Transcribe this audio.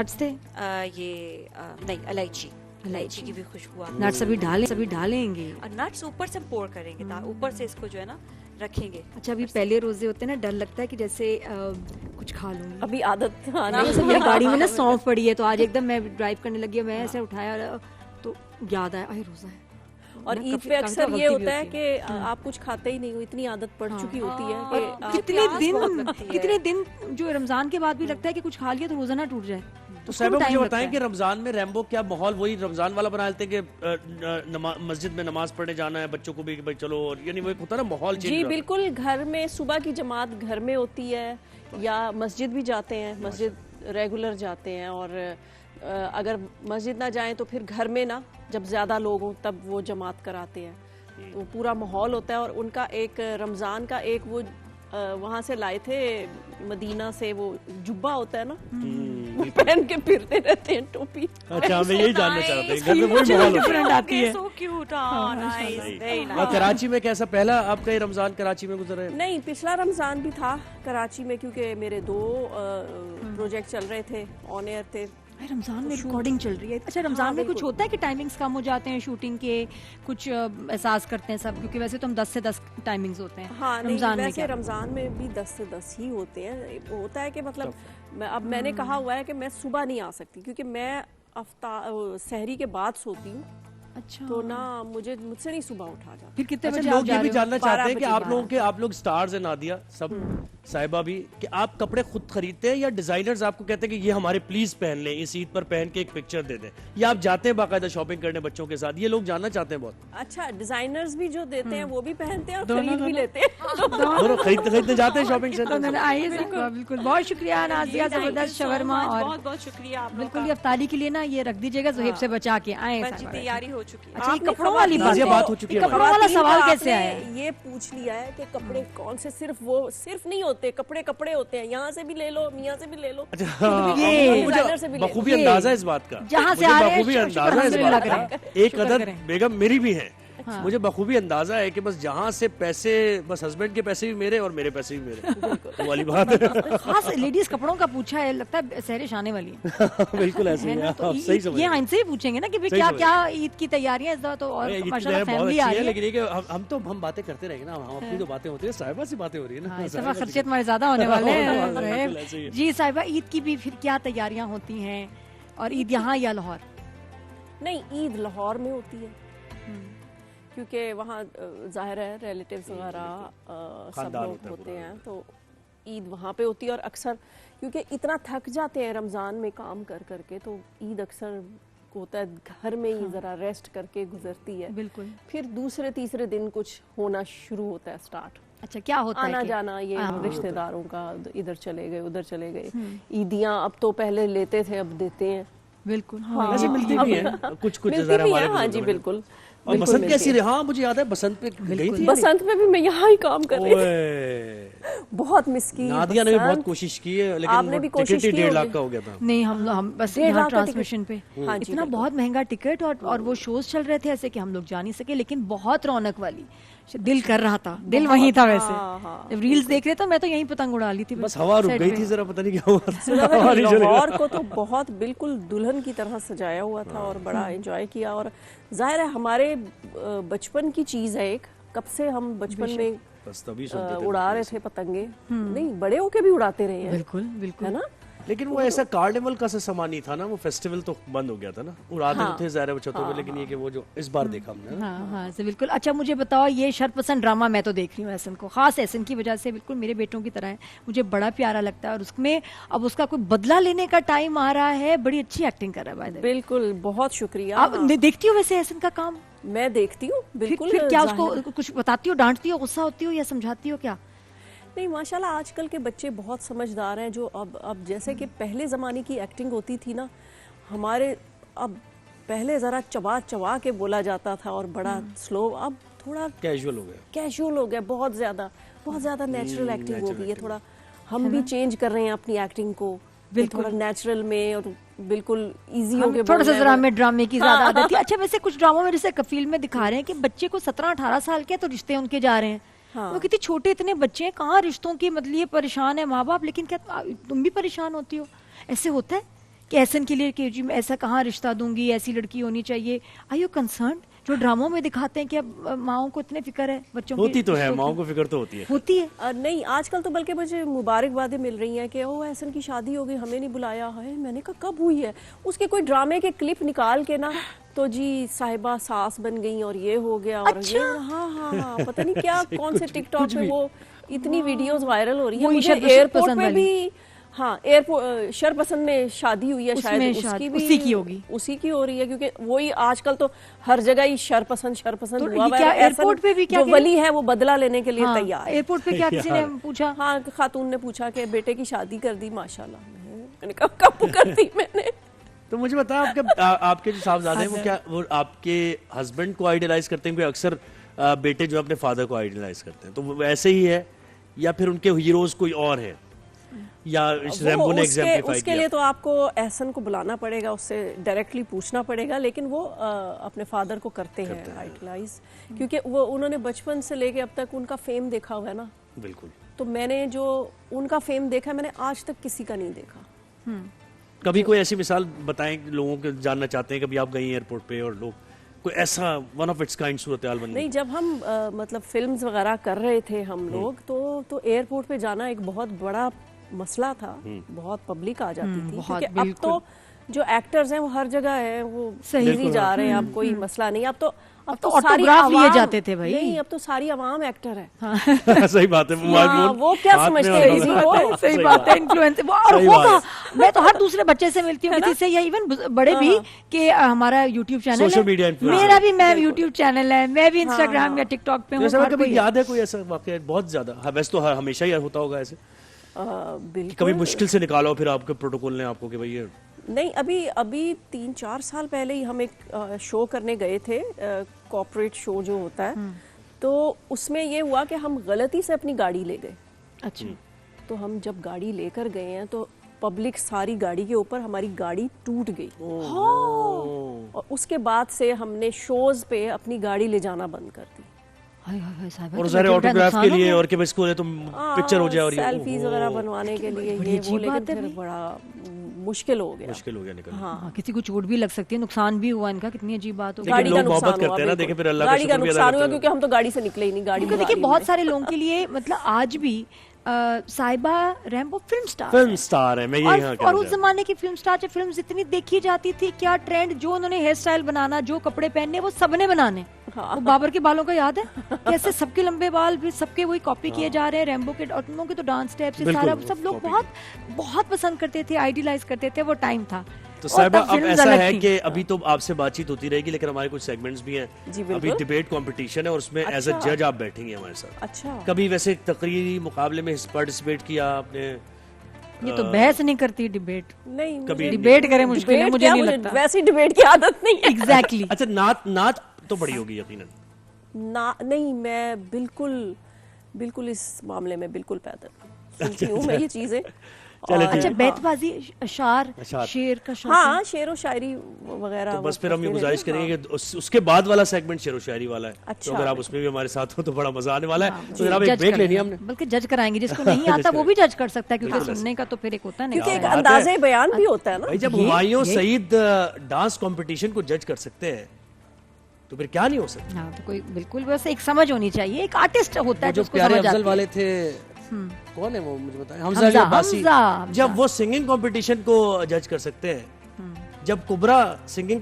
Nuts تھے یہ نہیں الائچی کی بھی خوشبو آتی ہے. نٹس ابھی ڈالیں گے اور نٹس اوپر سے پور کریں گے, اوپر سے اس کو جو ہے نا رکھیں گے. اچھا ابھی پہلے روزے ہوتے ہیں نا, ڈر لگتا ہے کہ جیسے کچھ کھا لوں گی, ابھی عادت میری گاڑی میں نا سونف پڑی ہے تو آج ایک دم میں ڈرائیو کرنے لگی, میں ایسے اٹھایا تو یاد آیا اے روزہ ہے. اور عید پہ اکثر یہ ہوتا ہے کہ آپ کچھ کھاتے ہی نہیں ہو, اتنی عادت پڑ چکی ہوتی ہے کہ کتنے دن جو رمضان کے بعد بھی لگتا ہے کہ کچھ کھا لیا تو روزہ نہ ٹوٹ جائے. تو صاحبہ مجھے بتائیں کہ رمضان میں ریمبو کیا ماحول وہی رمضان والا بنا لیتے ہیں کہ مسجد میں نماز پڑھنے جانا ہے بچوں کو بھی کہ چلو, یعنی وہ ہوتا ہے نا ماحول چینج. جی بالکل, گھر میں صبح کی جماعت گھر میں ہوتی ہے یا مسجد بھی جاتے ہیں, مسجد ریگولر جاتے ہیں, اور اگر مسجد نہ جائیں تو پھر گھر میں نا جب زیادہ لوگ ہوں تب وہ جماعت کراتے ہیں, تو پورا ماحول ہوتا ہے. اور ان کا ایک رمضان کا ایک وہ وہاں سے لائے تھے مدینہ سے, وہ جبہ ہوتا ہے نا, وہ پہن کے پھرتے رہتے ہیں ٹوپی. اچھا میں یہی جاننا چاہتا ہوں, گھر میں وہی ماحول ہوتا ہے. So cute. اور کراچی میں کیسا, پہلا آپ کا یہ رمضان کراچی میں گزرا ہے؟ نہیں, پچھلا رمضان بھی تھا کراچی میں, کیونکہ میرے 2 پروجیکٹ چل رہے تھے, آن ایئر تھے. رمضان میں ریکارڈنگ چل رہی ہے. اچھا رمضان میں کچھ ہوتا ہے کہ ٹائمنگز کم ہو جاتے ہیں شوٹنگ کے, کچھ احساس کرتے ہیں سب, کیونکہ ویسے تو ہم 10 سے 10 ٹائمنگز ہوتے ہیں. ہاں نہیں, ویسے رمضان میں بھی 10 سے 10 ہی ہوتے ہیں. ہوتا ہے کہ مطلب اب میں نے کہا ہوا ہے کہ میں صبح نہیں آ سکتی کیونکہ میں سحری کے بعد سوتی ہوں. اچھا, تو نہ مجھ سے نہیں صبح اٹھا جاتا. پھر کتنے بجے لوگ یہ بھی جاننا چاہتے ہیں کہ آپ لوگ سٹارز ہیں, نادیہ سب صاحبہ بھی, کہ آپ کپڑے خود خریدتے ہیں یا ڈیزائنرز آپ کو کہتے ہیں کہ یہ ہمارے پلیز پہن لیں, اس عید پر پہن کے ایک پکچر دے دیں, یا آپ جاتے ہیں باقاعدہ شاپنگ کرنے بچوں کے ساتھ؟ یہ لوگ جاننا چاہتے ہیں بہت. اچھا, ڈیزائنرز بھی جو دیتے ہیں وہ بھی پہنتے ہیں اور خرید بھی لیتے ہیں, دونوں خریدنے جاتے ہیں شاپنگ سے. بالکل, بہت شکریہ نازیہ, زبردست شاورما, اور بہت بہت شکریہ. بالکل یہ افطاری کے لیے نا یہ رکھ دیجیے گا, زہیب سے بچا کے آئیں. تیاری ہو چکی ہے. اچھا کپڑوں والی بات ہو چکی ہے, کپڑوں والا سوال کیسے آیا؟ یہ پوچھ لیا ہے کہ کپڑے کون سے, صرف نہیں ہوتے کپڑے ہوتے ہیں, یہاں سے بھی لے لو, میاں سے بھی لے لو. بخوبی اندازہ اس بات کا, جہاں سے آ رہے ہیں ایک عدد بیگم میری بھی ہے, مجھے بخوبی اندازہ ہے کہ بس جہاں سے پیسے, بس ہسبینڈ کے پیسے بھی میرے اور میرے پیسے بھی میرے, والی بات ہے. خاص لیڈیز کپڑوں کا پوچھا ہے, لگتا ہے سحرش آنے والی ہے. بالکل ایسے ہی, آپ صحیح سمجھ. یہ ان سے ہی پوچھیں گے نا کہ کیا کیا عید کی تیاریاں اس دفعہ, تو اور ماشاءاللہ فیملی آ رہی ہے. لیکن یہ کہ ہم باتیں کرتے رہیں گے نا, ہم اپنی تو باتیں ہوتی ہیں, صاحبہ سے باتیں ہو رہی ہیں نا, اس دفعہ خرچے تمہارے زیادہ ہونے والے ہیں. جی صاحبہ, عید کی بھی پھر کیا تیاریاں ہوتی ہیں, اور عید یہاں یا لاہور؟ نہیں, عید لاہور میں ہوتی ہے کیونکہ وہاں ظاہر ہے ریلیٹیوز وغیرہ سب لوگ ہوتے ہیں, تو عید وہاں پہ ہوتی ہے. اور اکثر کیونکہ اتنا تھک جاتے ہیں رمضان میں کام کر کے, تو عید اکثر ہوتا ہے گھر میں ہی ذرا ریسٹ کر کے گزرتی ہے. بالکل, پھر دوسرے تیسرے دن کچھ ہونا شروع ہوتا ہے اسٹارٹ. اچھا کیا ہوتا ہے, آنا جانا, یہ رشتہ داروں کا, ادھر چلے گئے ادھر چلے گئے. عیدیاں اب تو پہلے لیتے تھے, اب دیتے ہیں. بالکل, ویسے ملتی بھی ہیں کچھ ہاں جی بالکل. اور بسنت کیسی رہی؟ ہاں مجھے یاد ہے بسنت پہ گئی تھی. بسنت میں بھی میں یہاں ہی کام کر رہی تھی, بہت مس کی. نادیہ نے بھی بہت کوشش کی ہے, لیکن ٹکٹ ہی 1.5 لاکھ کا ہو گیا تھا. نہیں, ہم بس یہاں ٹرانسمیشن پہ اتنا بہت مہنگا ٹکٹ, اور وہ شوز چل رہے تھے ایسے کہ ہم لوگ جا نہیں سکے, لیکن بہت رونق والی, دل کر رہا تھا, دل وہیں تھا. ویسے جب ریلز دیکھ رہے تھے میں تو یہیں پتنگ اڑا لی تھی, بس ہوا رک گئی تھی ذرا, پتہ نہیں کیا ہوا. لاہور کو تو بہت بالکل دلہن کی طرح سجایا ہوا تھا اور بڑا انجوائے کیا. اور ظاہر ہے ہمارے بچپن کی چیز ہے ایک, کب سے ہم بچپن میں اڑا رہے تھے پتنگیں, نہیں بڑے ہو کے بھی اڑاتے رہے ہیں. بالکل بالکل, ہے نا. لیکن وہ ایسا کارنیول کا سما نہیں تھا نا, وہ فیسٹیول تو بند ہو گیا تھا نا, اڑاتے تھے ظاہر بچوں میں, لیکن یہ کہ وہ جو اس بار دیکھا ہم نے. ہاں بالکل. اچھا مجھے بتاؤ, یہ شرط پسند ڈرامہ میں تو دیکھ رہی ہوں احسن کو, خاص احسن کی وجہ سے, بالکل میرے بیٹوں کی طرح ہے, مجھے بڑا پیارا لگتا ہے, اور اس میں اب اس کا کوئی بدلہ لینے کا ٹائم آ رہا ہے, بڑی اچھی ایکٹنگ کر رہا ہے. بالکل, بہت شکریہ. آپ دیکھتی ہو ویسے احسن کا کام؟ میں دیکھتی ہوں بالکل. پھر کیا اس کو کچھ بتاتی ہو, ڈانٹتی ہو, غصہ ہوتی ہو یا سمجھاتی ہو کیا؟ نہیں ماشاءاللہ آج کل کے بچے بہت سمجھدار ہیں, جو اب جیسے کہ پہلے زمانے کی ایکٹنگ ہوتی تھی نا ہمارے, اب پہلے ذرا چبا کے بولا جاتا تھا اور بڑا سلو, اب تھوڑا کیجول ہو گیا, بہت زیادہ نیچرل ایکٹنگ ہو گئی ہے. تھوڑا ہم بھی چینج کر رہے ہیں اپنی ایکٹنگ کو, تھوڑا نیچرل میں اور بالکل ایزی ہو کے, تھوڑا سا ذرا ہمیں ڈرامے کی زیادہ عادت ہے. اچھا ویسے کچھ ڈراموں میں جیسے کفیل میں دکھا رہے ہیں کہ بچے کو 17-18 سال کے تو رشتے ان کے جا رہے ہیں, وہ کتنے چھوٹے اتنے بچے ہیں, کہاں رشتوں کی مطلب یہ پریشان ہے ماں باپ, لیکن کیا تم بھی پریشان ہوتی ہو؟ ایسے ہوتا ہے کہ احسن کے لیے کہ جی میں ایسا کہاں رشتہ دوں گی, ایسی لڑکی ہونی چاہیے. Are you concerned? جو ڈراموں میں دکھاتے ہیں کہ اب ماؤں کو اتنے فکر ہے بچوں کی, ہوتی تو ہے, ماؤں کو فکر تو ہوتی ہے. نہیں آج کل تو بلکہ مجھے مبارکبادیں مل رہی ہیں کہ او احسن کی شادی ہو گئی, ہمیں نہیں بلایا ہے. میں نے کہا کب ہوئی ہے؟ اس کے کوئی ڈرامے کے کلپ نکال کے نا تو جی صاحبہ ساس بن گئی اور یہ ہو گیا اور یہ, ہاں پتہ نہیں کیا کون سے ٹک ٹاک پہ وہ اتنی ویڈیوز وائرل ہو رہی ہیں. مجھے ایئرپورٹ پہ بھی, ہاں ایئرپورٹ شرپسند میں شادی ہوئی ہے شاید, اس کی بھی اسی کی ہوگی, اسی کی ہو رہی ہے کیونکہ وہی آج کل تو ہر جگہ ہی شرپسند ہوا ہے. ایئرپورٹ پہ بھی جو ولی ہے وہ بدلہ لینے کے لیے تیار. ایئرپورٹ پہ کیا کسی نے پوچھا؟ ہاں خاتون نے پوچھا کہ بیٹے کی شادی کر دی ماشاءاللہ. میں نے کہا کب کر دی میں نے. تو مجھے بتائیں آپ کے جو صاحبزادے ہیں وہ کیا وہ آپ کے ہسبینڈ کو آئیڈیلائز کرتے ہیں؟ کہ اکثر بیٹے جو اپنے فادر کو آئیڈیلائز کرتے ہیں, تو وہ ایسے ہی ہے یا پھر ان کے ہیروز کوئی اور ہیں یا ریمبو نے ایگزامپلیفائی کیا؟ اس کے لیے تو آپ کو احسن کو بلانا پڑے گا, اس سے ڈائریکٹلی پوچھنا پڑے گا, لیکن وہ اپنے فادر کو کرتے ہیں آئیڈیلائز, کیونکہ وہ انہوں نے بچپن سے لے کے اب تک ان کا فیم دیکھا ہوا ہے نا. بالکل. تو میں نے جو ان کا فیم دیکھا میں نے آج تک کسی کا نہیں دیکھا. کبھی کوئی ایسی مثال بتائیں لوگوں کو جاننا چاہتے ہیں, کبھی آپ گئی ایئرپورٹ پہ اور لوگ کوئی ایسا ون آف اٹس کائنڈ صورتحال بن گئی؟ نہیں, جب ہم مطلب فلمز وغیرہ کر رہے تھے ہم لوگ تو ایئرپورٹ پہ جانا ایک بہت بڑا مسئلہ تھا, بہت پبلک آ جاتی تھی, کیونکہ اب تو جو ایکٹرز ہیں وہ ہر جگہ ہیں, وہ صحیح جا رہے ہیں, اب کوئی مسئلہ نہیں. اب تو ساری لیے جاتے تھے بھائی. نہیں, اب تو ساری عوام ایکٹر ہے. صحیح بات ہے. وہ کیا سمجھتے ہیں اسی کو؟ صحیح بات ہے, انفلوئنسر. اور ہوگا, میں تو ہر دوسرے بچے سے ملتی ہوں کسی سے, یا ایون بڑے بھی, کہ ہمارا یوٹیوب چینل ہے, میرا بھی میں یوٹیوب چینل ہے, میں بھی انسٹاگرام یا ٹک ٹاک پہ ہوں. کبھی یاد ہے کوئی ایسا واقعہ؟ بہت زیادہ, ویسے تو ہمیشہ ہی ہوتا ہوگا ایسے, کبھی مشکل سے نکالا پھر آپ کے پروٹوکول نے آپ کو کہ بھائی؟ نہیں, ابھی 3-4 سال پہلے ہی ہم ایک شو کرنے گئے تھے, کارپوریٹ شو جو ہوتا ہے, تو اس میں یہ ہوا کہ ہم غلطی سے اپنی گاڑی لے گئے. اچھا. تو ہم جب گاڑی لے کر گئے ہیں تو پبلک ساری گاڑی کے اوپر, ہماری گاڑی ٹوٹ گئی, اور اس کے بعد سے ہم نے شوز پہ اپنی گاڑی لے جانا بند کر دی. اور سارے آٹوگراف کے لیے, اور کہ بس کو تم پکچر ہو جائے اور سیلفیز وغیرہ بنوانے کے لیے یہ وہ, لیکن پھر بڑا مشکل ہو گیا نکلنا. ہاں, کسی کو چوٹ بھی لگ سکتی ہے, نقصان بھی ہوا ان کا, کتنی عجیب بات ہو. گاڑی کا نقصان ہوا, گاڑی کا نقصان ہوا کیونکہ ہم تو گاڑی سے نکلے ہی نہیں. گاڑی دیکھیے بہت سارے لوگوں کے لیے مطلب آج بھی صاحبہ ریمبو فلم سٹار ہے. اور اس زمانے کی فلم سٹار, جو فلمز اتنی دیکھی جاتی تھی, کیا ٹرینڈ, جو انہوں نے ہیئر سٹائل بنانا, جو کپڑے پہننے, وہ سب نے بنانے. وہ بابر کے بالوں کا یاد ہے کیسے سب کے لمبے بال بھی سب کے وہی کاپی کیے جا رہے ہیں. ریمبو کے اور تموں کے تو ڈانس اسٹیپ سے سارا سب لوگ بہت پسند کرتے تھے, آئیڈیلائز کرتے تھے. وہ ٹائم تھا. تو صاحبہ اب ایسا ہے کہ ابھی تو آپ سے بات چیت ہوتی رہے گی, لیکن ہمارے کچھ سیگمنٹس بھی ہیں. ابھی ڈیبیٹ کمپٹیشن ہے اور اس میں ایز اے جج آپ بیٹھیں گے ہمارے ساتھ. اچھا. کبھی ویسے تقریری مقابلے میں پارٹیسپیٹ کیا آپ نے؟ یہ تو بحث نہیں کرتی ڈیبیٹ. نہیں, کبھی ڈیبیٹ کرے مشکل ہے, مجھے نہیں لگتا. ویسی ڈیبیٹ کی عادت نہیں ہے. ایگزیکٹلی. اچھا, نعت تو بڑی ہوگی یقیناً. نہیں, میں بالکل اس معاملے میں بالکل پیدل سنتی ہوں میں یہ چیزیں. اچھا, بیت بازی, اشعار, شعر کا شوق؟ ہاں, شعر و شاعری وغیرہ. تو بس پھر ہم یہ گزارش کریں گے کہ اس کے بعد والا سیگمنٹ شعر و شاعری والا ہے, تو اگر آپ اس میں بھی ہمارے ساتھ ہو تو بڑا مزہ آنے والا ہے. تو جناب ایک بریک لینی ہے ہم نے, بلکہ جج کرائیں گے. جس کو نہیں آتا وہ بھی جج کر سکتا ہے, کیونکہ سننے کا تو پھر ایک ہوتا ہے نا, کیونکہ ایک اندازے بیان بھی ہوتا ہے نا. جب ہمایوں سعید ڈانس کمپٹیشن کو جج کر سکتے ہیں تو پھر کیا نہیں ہو سکتا. ہاں, تو کوئی بالکل بس ایک سمجھ ہونی چاہیے. ایک آرٹسٹ ہوتا ہے جو اس کو پیارے سمجھ افضل والے تھے, کون ہے وہ مجھے بتائیں, حمزہ عباسی, جب وہ سنگنگ کمپٹیشن کو جج کر سکتے ہیں, جب کبرا سنگنگ